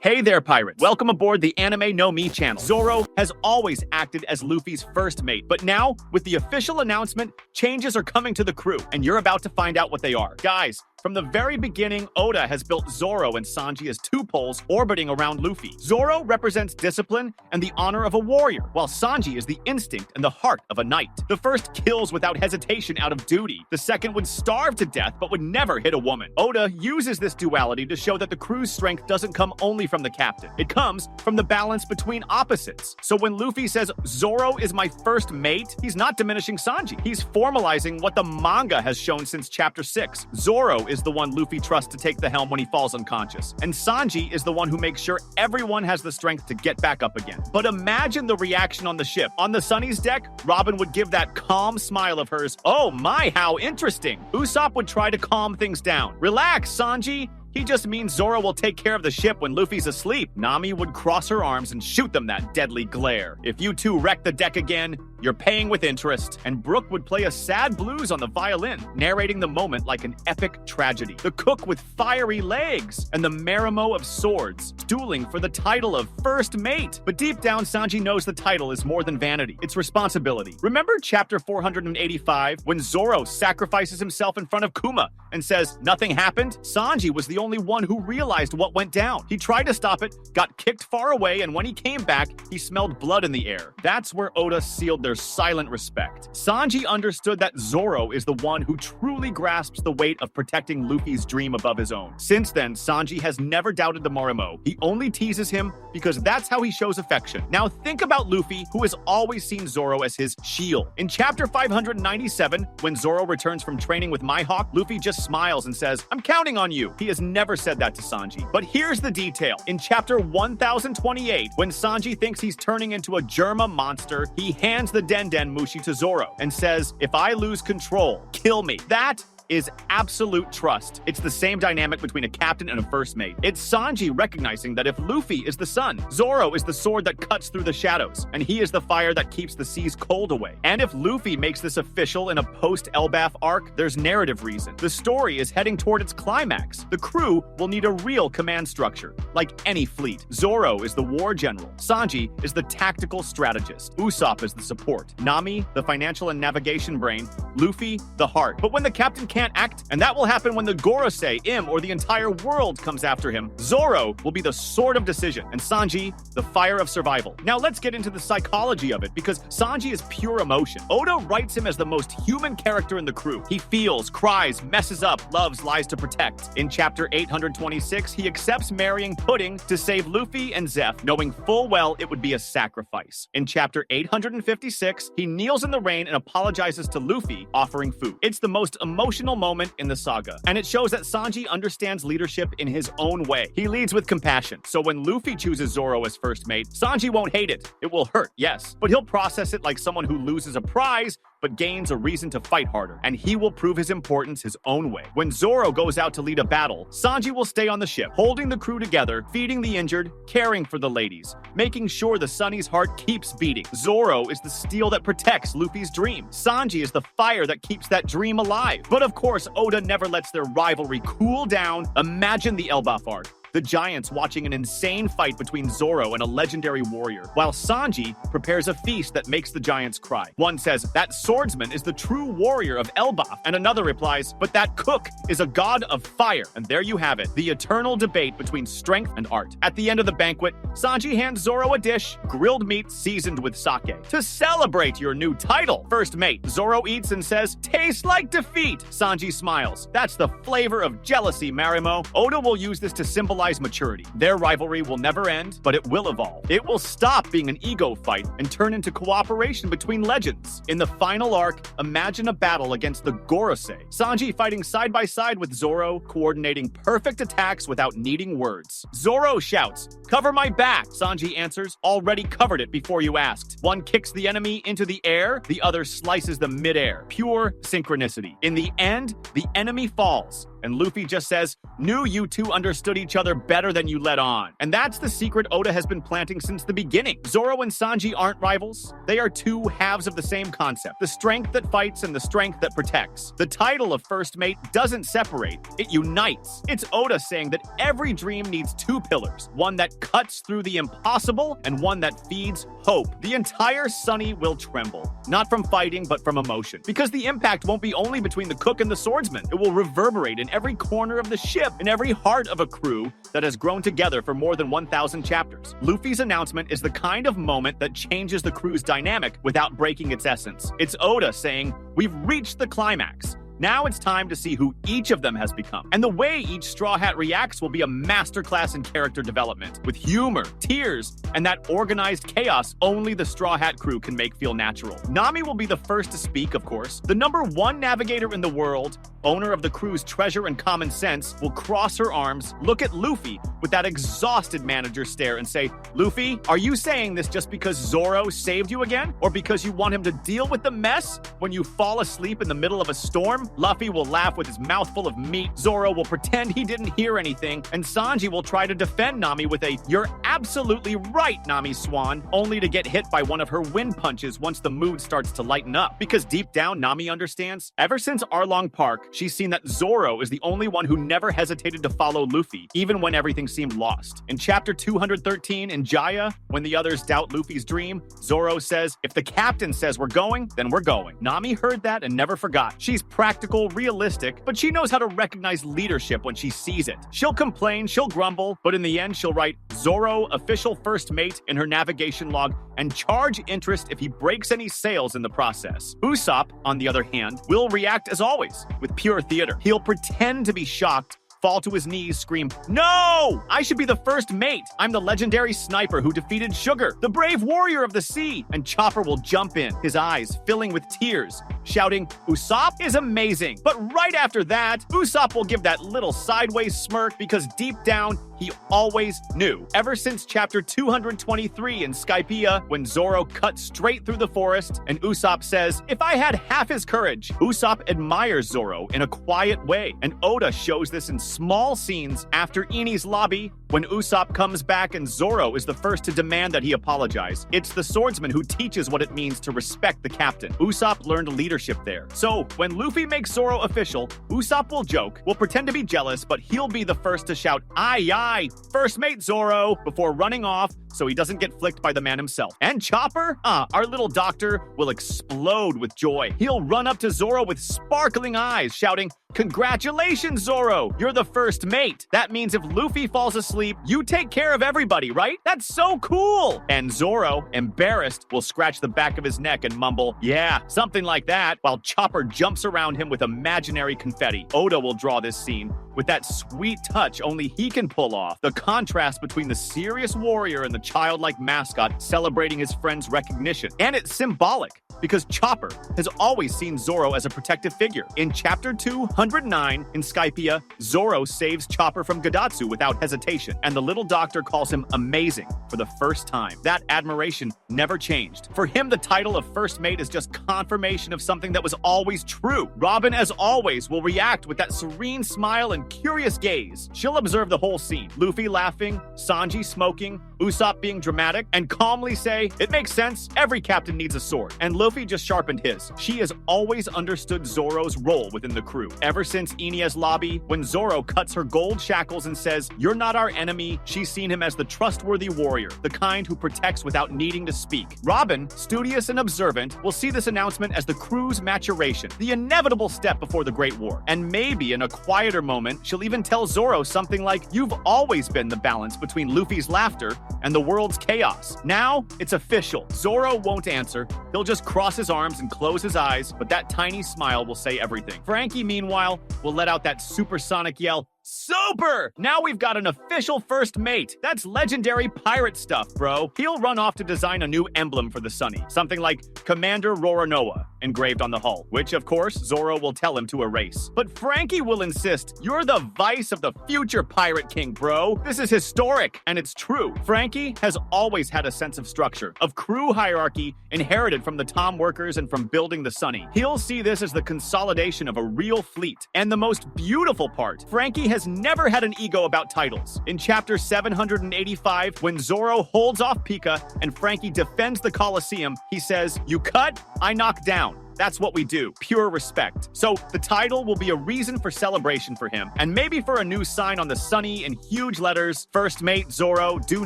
Hey there, pirates. Welcome aboard the Anime No Mi channel. Zoro has always acted as Luffy's first mate, but now, with the official announcement, changes are coming to the crew, and you're about to find out what they are. Guys, from the very beginning, Oda has built Zoro and Sanji as two poles orbiting around Luffy. Zoro represents discipline and the honor of a warrior, while Sanji is the instinct and the heart of a knight. The first kills without hesitation out of duty. The second would starve to death but would never hit a woman. Oda uses this duality to show that the crew's strength doesn't come only from the captain. It comes from the balance between opposites. So when Luffy says, Zoro is my first mate, he's not diminishing Sanji. He's formalizing what the manga has shown since chapter 6. Zoro is the one Luffy trusts to take the helm when he falls unconscious, and Sanji is the one who makes sure everyone has the strength to get back up again. But imagine the reaction on the ship. On the Sunny's deck, Robin would give that calm smile of hers. Oh my, how interesting. Usopp would try to calm things down. Relax, Sanji. He just means Zoro will take care of the ship when Luffy's asleep. Nami would cross her arms and shoot them that deadly glare. If you two wreck the deck again, you're paying with interest. And Brooke would play a sad blues on the violin, narrating the moment like an epic tragedy. The cook with fiery legs, and the Marimo of swords, dueling for the title of first mate. But deep down, Sanji knows the title is more than vanity. It's responsibility. Remember chapter 485, when Zoro sacrifices himself in front of Kuma and says, nothing happened? Sanji was the only one who realized what went down. He tried to stop it, got kicked far away, and when he came back, he smelled blood in the air. That's where Oda sealed their silent respect. Sanji understood that Zoro is the one who truly grasps the weight of protecting Luffy's dream above his own. Since then, Sanji has never doubted the Marimo. He only teases him because that's how he shows affection. Now think about Luffy, who has always seen Zoro as his shield. In chapter 597, when Zoro returns from training with Mihawk, Luffy just smiles and says, I'm counting on you. He has never said that to Sanji. But here's the detail. In chapter 1028, when Sanji thinks he's turning into a Germa monster, he hands the Den Mushi to Zoro and says, if I lose control, kill me. That is absolute trust. It's the same dynamic between a captain and a first mate. It's Sanji recognizing that if Luffy is the sun, Zoro is the sword that cuts through the shadows, and he is the fire that keeps the seas cold away. And if Luffy makes this official in a post-Elbaf arc, there's narrative reason. The story is heading toward its climax. The crew will need a real command structure, like any fleet. Zoro is the war general. Sanji is the tactical strategist. Usopp is the support. Nami, the financial and navigation brain. Luffy, the heart. But when the captain can't act, and that will happen when the Gorosei, Im, or the entire world comes after him, Zoro will be the sword of decision, and Sanji, the fire of survival. Now let's get into the psychology of it, because Sanji is pure emotion. Oda writes him as the most human character in the crew. He feels, cries, messes up, loves, lies to protect. In chapter 826, he accepts marrying Pudding to save Luffy and Zeph, knowing full well it would be a sacrifice. In chapter 856, he kneels in the rain and apologizes to Luffy, offering food. It's the most emotional moment in the saga, and it shows that Sanji understands leadership in his own way. He leads with compassion, so when Luffy chooses Zoro as first mate, Sanji won't hate it. It will hurt, yes, but he'll process it like someone who loses a prize but gains a reason to fight harder, and he will prove his importance his own way. When Zoro goes out to lead a battle, Sanji will stay on the ship, holding the crew together, feeding the injured, caring for the ladies, making sure the Sunny's heart keeps beating. Zoro is the steel that protects Luffy's dream. Sanji is the fire that keeps that dream alive. But of course, Oda never lets their rivalry cool down. Imagine the Elbaf arc. The Giants watching an insane fight between Zoro and a legendary warrior, while Sanji prepares a feast that makes the Giants cry. One says, that swordsman is the true warrior of Elbaf, and another replies, but that cook is a god of fire. And there you have it, the eternal debate between strength and art. At the end of the banquet, Sanji hands Zoro a dish, grilled meat seasoned with sake, to celebrate your new title. First mate, Zoro eats and says, tastes like defeat. Sanji smiles. That's the flavor of jealousy, Marimo. Oda will use this to symbolize maturity. Their rivalry will never end, but it will evolve. It will stop being an ego fight and turn into cooperation between legends. In the final arc, imagine a battle against the Gorosei. Sanji fighting side by side with Zoro, coordinating perfect attacks without needing words. Zoro shouts, cover my back. Sanji answers, already covered it before you asked. One kicks the enemy into the air, the other slices them mid-air. Pure synchronicity. In the end, the enemy falls, And Luffy just says, knew you two understood each other better than you let on. And that's the secret Oda has been planting since the beginning. Zoro and Sanji aren't rivals. They are two halves of the same concept. The strength that fights and the strength that protects. The title of First Mate doesn't separate, it unites. It's Oda saying that every dream needs two pillars. One that cuts through the impossible and one that feeds hope. The entire Sunny will tremble. Not from fighting, but from emotion. Because the impact won't be only between the cook and the swordsman. It will reverberate in every corner of the ship, in every heart of a crew that has grown together for more than 1,000 chapters. Luffy's announcement is the kind of moment that changes the crew's dynamic without breaking its essence. It's Oda saying, we've reached the climax. Now it's time to see who each of them has become. And the way each Straw Hat reacts will be a masterclass in character development, with humor, tears, and that organized chaos only the Straw Hat crew can make feel natural. Nami will be the first to speak, of course. The #1 navigator in the world, owner of the crew's treasure and common sense, will cross her arms, look at Luffy with that exhausted manager stare and say, Luffy, are you saying this just because Zoro saved you again? Or because you want him to deal with the mess when you fall asleep in the middle of a storm? Luffy will laugh with his mouth full of meat, Zoro will pretend he didn't hear anything, and Sanji will try to defend Nami with a, you're absolutely right, Nami Swan, only to get hit by one of her wind punches once the mood starts to lighten up. Because deep down, Nami understands. Ever since Arlong Park, she's seen that Zoro is the only one who never hesitated to follow Luffy, even when everything seemed lost. In chapter 213 in Jaya, when the others doubt Luffy's dream, Zoro says, if the captain says we're going, then we're going. Nami heard that and never forgot. She's practical, realistic, but she knows how to recognize leadership when she sees it. She'll complain, she'll grumble, but in the end, she'll write Zoro, official first mate in her navigation log, and charge interest if he breaks any sails in the process. Usopp, on the other hand, will react as always, with pure theater. He'll pretend to be shocked, fall to his knees, scream, no! I should be the first mate. I'm the legendary sniper who defeated Sugar, the brave warrior of the sea. And Chopper will jump in, his eyes filling with tears, shouting, Usopp is amazing. But right after that, Usopp will give that little sideways smirk because deep down, he always knew. Ever since chapter 223 in Skypiea, when Zoro cut straight through the forest, and Usopp says, if I had half his courage, Usopp admires Zoro in a quiet way. And Oda shows this in small scenes after Eni's lobby, when Usopp comes back and Zoro is the first to demand that he apologize. It's the swordsman who teaches what it means to respect the captain. Usopp learned leadership there. So, when Luffy makes Zoro official, Usopp will joke, will pretend to be jealous, but he'll be the first to shout, aye, aye, first mate Zoro, before running off so he doesn't get flicked by the man himself. And Chopper, our little doctor, will explode with joy. He'll run up to Zoro with sparkling eyes, shouting, congratulations, Zoro! You're the first mate. That means if Luffy falls asleep, you take care of everybody, right? That's so cool! And Zoro, embarrassed, will scratch the back of his neck and mumble, yeah, something like that, while Chopper jumps around him with imaginary confetti. Oda will draw this scene with that sweet touch only he can pull off. The contrast between the serious warrior and the childlike mascot celebrating his friend's recognition. And it's symbolic, because Chopper has always seen Zoro as a protective figure. In chapter 209 in Skypiea, Zoro saves Chopper from Gadatsu without hesitation, and the little doctor calls him amazing for the first time. That admiration never changed. For him, the title of first mate is just confirmation of something that was always true. Robin, as always, will react with that serene smile and curious gaze. She'll observe the whole scene. Luffy laughing, Sanji smoking, Usopp being dramatic, and calmly say, it makes sense, every captain needs a sword. And Luffy just sharpened his. She has always understood Zoro's role within the crew. Ever since Enia's lobby, when Zoro cuts her gold shackles and says, you're not our enemy, she's seen him as the trustworthy warrior, the kind who protects without needing to speak. Robin, studious and observant, will see this announcement as the crew's maturation, the inevitable step before the Great War. And maybe in a quieter moment, she'll even tell Zoro something like, you've always been the balance between Luffy's laughter and the world's chaos. Now, it's official. Zoro won't answer. He'll just cross his arms and close his eyes, but that tiny smile will say everything. Franky, meanwhile, will let out that supersonic yell, Super! Now we've got an official first mate. That's legendary pirate stuff, bro. He'll run off to design a new emblem for the Sunny. Something like Commander Roronoa engraved on the hull, which of course Zoro will tell him to erase. But Franky will insist, you're the vice of the future Pirate King, bro. This is historic, and it's true. Franky has always had a sense of structure, of crew hierarchy inherited from the Tom workers and from building the Sunny. He'll see this as the consolidation of a real fleet. And the most beautiful part, Franky has never had an ego about titles. In chapter 785, when Zoro holds off Pika and Franky defends the Colosseum, he says, "You cut, I knock down." That's what we do. Pure respect. So the title will be a reason for celebration for him, and maybe for a new sign on the Sunny in huge letters, First Mate Zoro, do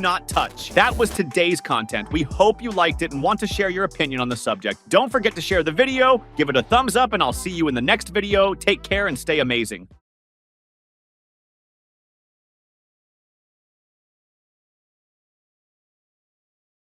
not touch. That was today's content. We hope you liked it and want to share your opinion on the subject. Don't forget to share the video, give it a thumbs up, and I'll see you in the next video. Take care and stay amazing.